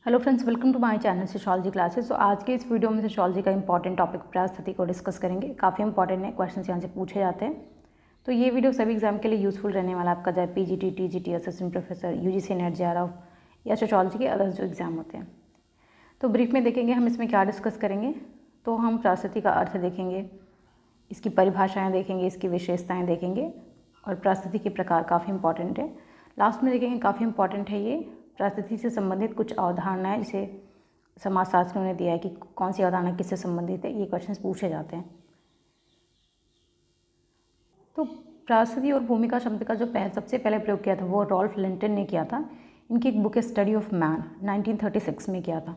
Hello friends, welcome to my channel sociology classes. तो आज के इस वीडियो में सोशोलॉजी का इंपॉर्टेंट टॉपिक परास्थिति को डिस्कस करेंगे। काफ़ी इंपॉर्टेंट है, क्वेश्चंस यहाँ से पूछे जाते हैं। तो ये वीडियो सभी एग्जाम के लिए यूजफुल रहने वाला, आपका चाहे PGT, TGT, assistant professor, UGC net, JRF या सोशोलॉजी के अदर जो एग्जाम होते हैं। तो ब्रीफ में देखेंगे हम इसमें क्या डिस्कस करेंगे। तो हम परास्थिति का अर्थ देखेंगे, इसकी परिभाषाएँ देखेंगे, इसकी विशेषताएँ देखेंगे और परास्थिति के प्रकार काफ़ी इंपॉर्टेंट है। लास्ट में देखेंगे, काफ़ी इंपॉर्टेंट है ये, परास्थिति से संबंधित कुछ अवधारणाएं जिसे समाजशास्त्रियों ने दिया है कि कौन सी अवधारणा किससे संबंधित है, ये क्वेश्चंस पूछे जाते हैं। तो परास्थिति और भूमिका शब्द का जो सबसे पहले प्रयोग किया था वो रॉल्फ लिंटन ने किया था। इनकी एक बुक है स्टडी ऑफ मैन, 1936 में किया था।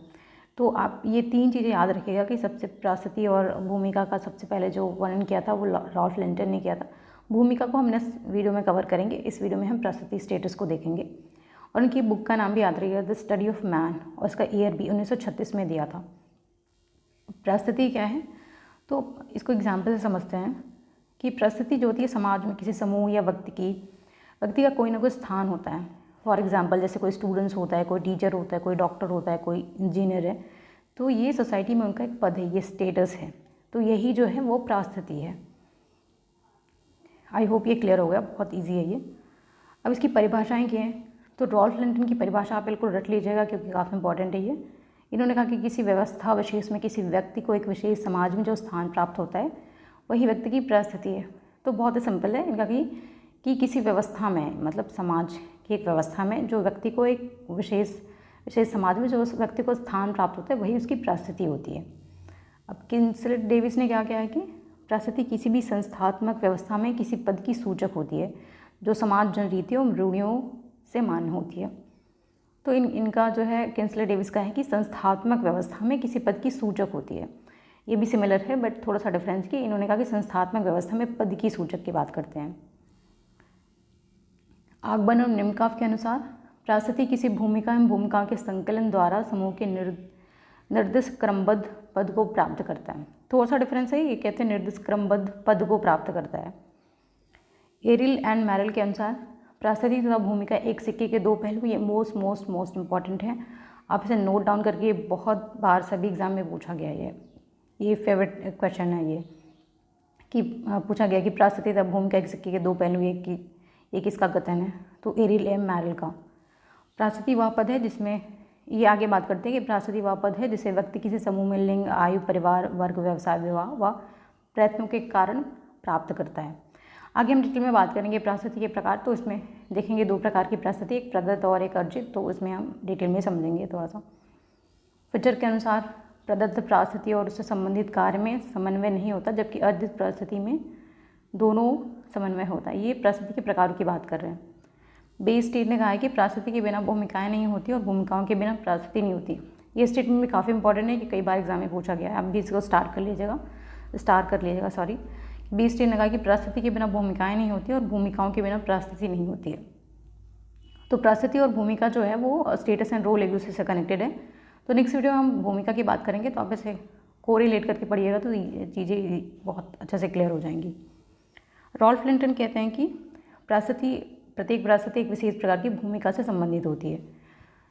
तो आप ये तीन चीज़ें याद रखिएगा कि सबसे परास्थिति और भूमिका का सबसे पहले जो वर्णन किया था वो रॉल्फ लिंटन ने किया था। भूमिका को हम नेक्स्ट वीडियो में कवर करेंगे। इस वीडियो में हम परास्थिति स्टेटस को देखेंगे और उनकी बुक का नाम भी याद रखिएगा, द स्टडी ऑफ मैन, और इसका ईयर भी 1936 में दिया था। परास्थिति क्या है, तो इसको एग्जाम्पल से समझते हैं कि परिस्थिति जो होती है समाज में किसी समूह या व्यक्ति का कोई ना कोई स्थान होता है। फॉर एग्जांपल जैसे कोई स्टूडेंट्स होता है, कोई टीचर होता है, कोई डॉक्टर होता है, कोई इंजीनियर है, तो ये सोसाइटी में उनका एक पद है, ये स्टेटस है। तो यही जो है वो परिस्थिति है। आई होप ये क्लियर हो गया, बहुत ईजी है ये। अब इसकी परिभाषाएँ क्या हैं, तो रॉल्फ लिंटन की परिभाषा आप बिल्कुल रट लीजिएगा क्योंकि काफ़ी इंपॉर्टेंट है ये। इन्होंने कहा कि किसी व्यवस्था विशेष में किसी व्यक्ति को एक विशेष समाज में जो स्थान प्राप्त होता है वही व्यक्ति की परिस्थिति है। तो बहुत ही सिंपल है इनका कि किसी व्यवस्था में, मतलब समाज की एक व्यवस्था में जो व्यक्ति को एक विशेष समाज में जो उस व्यक्ति को स्थान प्राप्त होता है वही उसकी परिस्थिति होती है। अब किंसले डेविस ने क्या किया है कि परिस्थिति किसी भी संस्थात्मक व्यवस्था में किसी पद की सूचक होती है जो समाज जन रीतियों रूढ़ियों से मान्य होती है। तो इनका जो है किंसले डेविस का है कि संस्थात्मक व्यवस्था में किसी पद की सूचक होती है। ये भी सिमिलर है बट थोड़ा सा डिफरेंस कि इन्होंने कहा कि संस्थात्मक व्यवस्था में पद की सूचक की बात करते हैं। आगबन और निमकाफ के अनुसार परिस्थिति किसी भूमिका एवं भूमिकाओं के संकलन द्वारा समूह के निर्दिष्ट क्रमबद्ध पद को प्राप्त करता है। थोड़ा सा डिफरेंस है, ये कहते हैं निर्दिष्ट क्रमबद्ध पद को प्राप्त करता है। एरिल एंड मैरल के अनुसार परिस्थिति तथा भूमिका एक सिक्के के दो पहलू, ये मोस्ट इंपॉर्टेंट है। आप इसे नोट डाउन करके, बहुत बार सभी एग्जाम में पूछा गया है, ये फेवरेट क्वेश्चन है ये, कि पूछा गया कि परिस्थिति तथा भूमिका एक सिक्के के दो पहलू, ये किसका कथन है। तो एरिल एम मैरल का। परिस्थिति वह पद है जिसमें, ये आगे बात करते हैं कि परिस्थिति वह पद है जिसे व्यक्ति किसी समूह में लिंग, आयु, परिवार, वर्ग, व्यवसाय, विवाह व प्रयत्नों के कारण प्राप्त करता है। आगे हम डिटेल में बात करेंगे परिस्थिति के प्रकार। तो इसमें देखेंगे दो प्रकार की परिस्थिति, एक प्रदत्त और एक अर्जित। तो इसमें हम डिटेल में समझेंगे थोड़ा सा। फिचर के अनुसार प्रदत्त परिस्थिति और उससे संबंधित कार्य में समन्वय नहीं होता, जबकि अर्जित परिस्थिति में दोनों समन्वय होता है। ये परिस्थिति के प्रकारों की बात कर रहे हैं। बे स्टेट ने कहा है कि परिस्थिति के बिना भूमिकाएं नहीं होती और भूमिकाओं के बिना परिस्थिति नहीं होती। ये स्टेटमेंट भी काफ़ी इंपॉर्टेंट है कि कई बार एग्जाम में पूछा गया है। आप भी इसको स्टार कर लीजिएगा। बी स्टेट ने कहा कि परिस्थिति के बिना भूमिकाएं नहीं होती और भूमिकाओं के बिना परिस्थिति नहीं होती है। तो परिस्थिति और भूमिका जो है वो स्टेटस एंड रोल एक दूसरे से कनेक्टेड है। तो नेक्स्ट वीडियो में हम भूमिका की बात करेंगे, तो आप इसे कोरिलेट करके पढ़िएगा तो ये चीज़ें बहुत अच्छे से क्लियर हो जाएंगी। रॉल्फ लिंटन कहते हैं कि प्रत्येक परिस्थिति एक विशेष प्रकार की भूमिका से संबंधित होती है।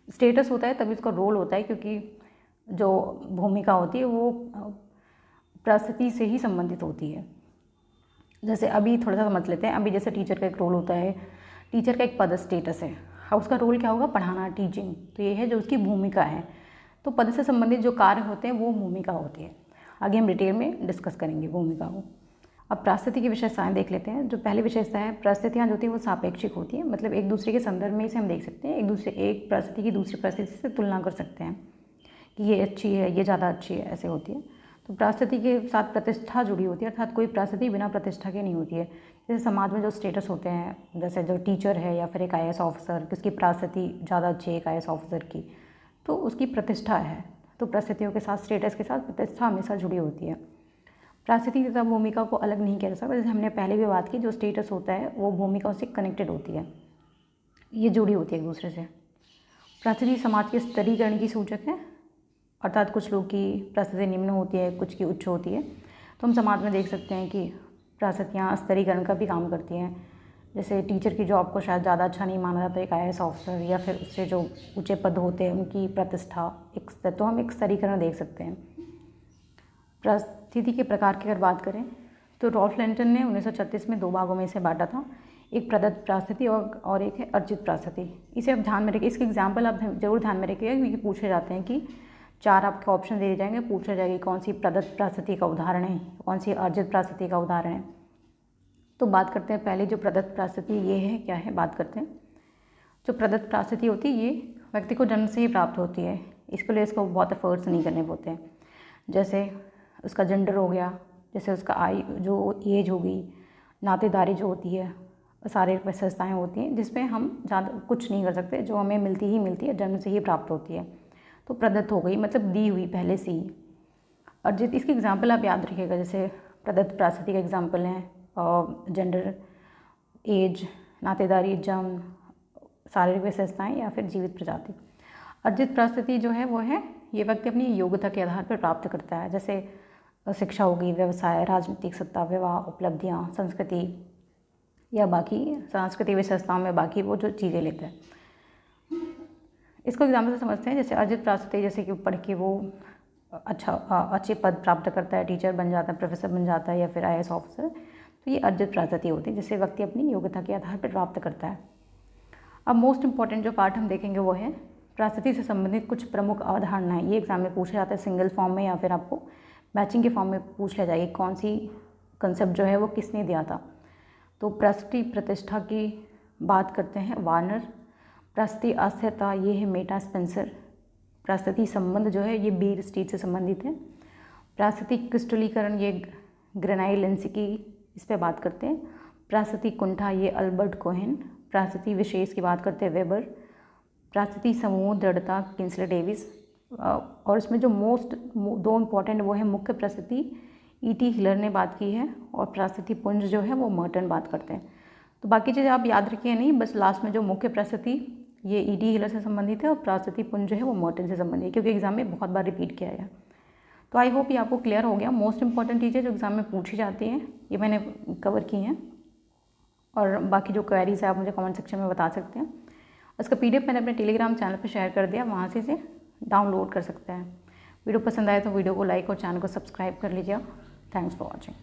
स्टेटस होता है तभी इसका रोल होता है, क्योंकि जो भूमिका होती है वो परिस्थिति से ही संबंधित होती है। जैसे अभी थोड़ा सा समझ लेते हैं। अभी जैसे टीचर का एक रोल होता है, टीचर का एक पद स्टेटस है, अब उसका रोल क्या होगा, पढ़ाना, टीचिंग। तो ये है जो उसकी भूमिका है। तो पद से संबंधित जो कार्य होते हैं वो भूमिका होती है। आगे हम डिटेल में डिस्कस करेंगे भूमिका को। अब परिस्थिति की विशेषताएं देख लेते हैं। जो पहली विशेषता है, परिस्थितियाँ जो होती है वो सापेक्षिक होती है, मतलब एक दूसरे के संदर्भ में इसे हम देख सकते हैं। एक परिस्थिति की दूसरी परिस्थिति से तुलना कर सकते हैं कि ये अच्छी है, ये ज़्यादा अच्छी है, ऐसे होती है। तो परिस्थिति के साथ प्रतिष्ठा जुड़ी होती है, अर्थात कोई परिस्थिति बिना प्रतिष्ठा के नहीं होती है। जैसे समाज में जो स्टेटस होते हैं, जैसे जो टीचर है या फिर एक IAS ऑफिसर, उसकी परिस्थिति ज़्यादा अच्छी है एक IAS ऑफिसर की, तो उसकी प्रतिष्ठा है। तो परिस्थितियों के साथ, स्टेटस के साथ प्रतिष्ठा हमेशा जुड़ी होती है। परिस्थिति तथा भूमिका को अलग नहीं कह सकता। जैसे हमने पहले भी बात की, जो स्टेटस होता है वो भूमिका से कनेक्टेड होती है, ये जुड़ी होती है एक दूसरे से। परिस्थिति समाज के स्तरीकरण की सूचक है, अर्थात कुछ लोग की परिस्थिति निम्न होती है, कुछ की उच्च होती है। तो हम समाज में देख सकते हैं कि परिस्थितियाँ स्तरीकरण का भी काम करती हैं। जैसे टीचर की जॉब को शायद ज़्यादा अच्छा नहीं माना जाता एक IAS ऑफिसर, या फिर उससे जो ऊंचे पद होते हैं उनकी प्रतिष्ठा एक स्तर, तो हम एक स्तरीकरण देख सकते हैं। परिस्थिति के प्रकार की अगर बात करें तो रॉल्फ लिंटन ने 1936 में 2 भागों में इसे बांटा था, एक प्रदत्त परिस्थिति और एक है अर्जित परिस्थिति। इसे आप ध्यान में रखिए, इसके एग्जाम्पल आप जरूर ध्यान में रखिएगा, क्योंकि पूछे जाते हैं कि 4 आपके ऑप्शन दे जाएंगे, पूछा जाएगी कौन सी प्रदत्त परिस्थिति का उदाहरण है, कौन सी अर्जित परिस्थिति का उदाहरण है। तो बात करते हैं पहले जो प्रदत्त परिस्थिति ये है क्या है, बात करते हैं। जो प्रदत्त परिस्थिति होती है ये व्यक्ति को जन्म से ही प्राप्त होती है, इसके लिए इसको बहुत एफर्ट्स नहीं करने पड़ते हैं। जैसे उसका जेंडर हो गया, जैसे उसका जो एज होगी, नातेदारी जो होती है, शारीरिक विशेषताएँ होती हैं जिसपे हम ज़्यादा कुछ नहीं कर सकते, जो हमें मिलती है, जन्म से ही प्राप्त होती है, तो प्रदत्त हो गई, मतलब दी हुई पहले से ही। अर्जित, इसके एग्जाम्पल आप याद रखिएगा, जैसे प्रदत्त परिस्थिति के एग्जाम्पल हैं जेंडर, एज, नातेदारी, जन्म, शारीरिक विशेषताएँ या फिर जीवित प्रजाति। अर्जित परिस्थिति जो है वो है ये व्यक्ति अपनी योग्यता के आधार पर प्राप्त करता है, जैसे शिक्षा होगी, व्यवसाय, राजनीतिक सत्ता, विवाह, उपलब्धियाँ, संस्कृति या बाकी सांस्कृतिक विशेषताओं में बाकी वो जो चीज़ें लेते हैं। इसको एग्जाम्पल से समझते हैं, जैसे अर्जित परिस्थिति, जैसे कि पढ़ के वो अच्छे पद प्राप्त करता है, टीचर बन जाता है, प्रोफेसर बन जाता है या फिर IAS ऑफिसर, तो ये अर्जित परिस्थिति होती है जिसे व्यक्ति अपनी योग्यता के आधार पर प्राप्त करता है। अब मोस्ट इंपॉर्टेंट जो पार्ट हम देखेंगे वो है परिस्थिति से संबंधित कुछ प्रमुख अवधारणाएं। ये एग्जाम में पूछा जाता है सिंगल फॉर्म में या फिर आपको मैचिंग के फॉर्म में पूछ लिया जाएगी, कौन सी कंसेप्ट जो है वो किसने दिया था। तो परिस्थिति प्रतिष्ठा की बात करते हैं वार्नर, परिस्थिति अस्थिरता ये है मेटा स्पेंसर, परिस्थिति संबंध जो है ये बीर स्ट्रीट से संबंधित है, परिस्थिति क्रिस्टलीकरण ये ग्रेनाई लिंस्की इस पर बात करते हैं, परिस्थिति कुंठा ये अल्बर्ट कोहेन, परिस्थिति विशेष की बात करते हैं वेबर, परिस्थिति समूह दृढ़ता किंसले डेविस, और इसमें जो दो इम्पॉर्टेंट वो है मुख्य परिस्थिति E.T. हिलर ने बात की है, और परिस्थिति पुंज जो है वो मर्टन बात करते हैं। तो बाकी चीज़ें आप याद रखिए नहीं, बस लास्ट में जो मुख्य परिस्थिति ये E.T. हिलर से संबंधित है और परिस्थिति पुंज जो है वो मर्टन से संबंधित है, क्योंकि एग्जाम में बहुत बार रिपीट किया गया। तो आई होप ये आपको क्लियर हो गया। मोस्ट इंपॉर्टेंट चीज़ें जो एग्जाम में पूछी जाती हैं ये मैंने कवर की हैं, और बाकी जो क्वेरीज है आप मुझे कमेंट सेक्शन में बता सकते हैं। उसका PDF मैंने अपने टेलीग्राम चैनल पर शेयर कर दिया, वहाँ से इसे डाउनलोड कर सकते हैं। वीडियो पसंद आए तो वीडियो को लाइक और चैनल को सब्सक्राइब कर लीजिए। Thanks for watching.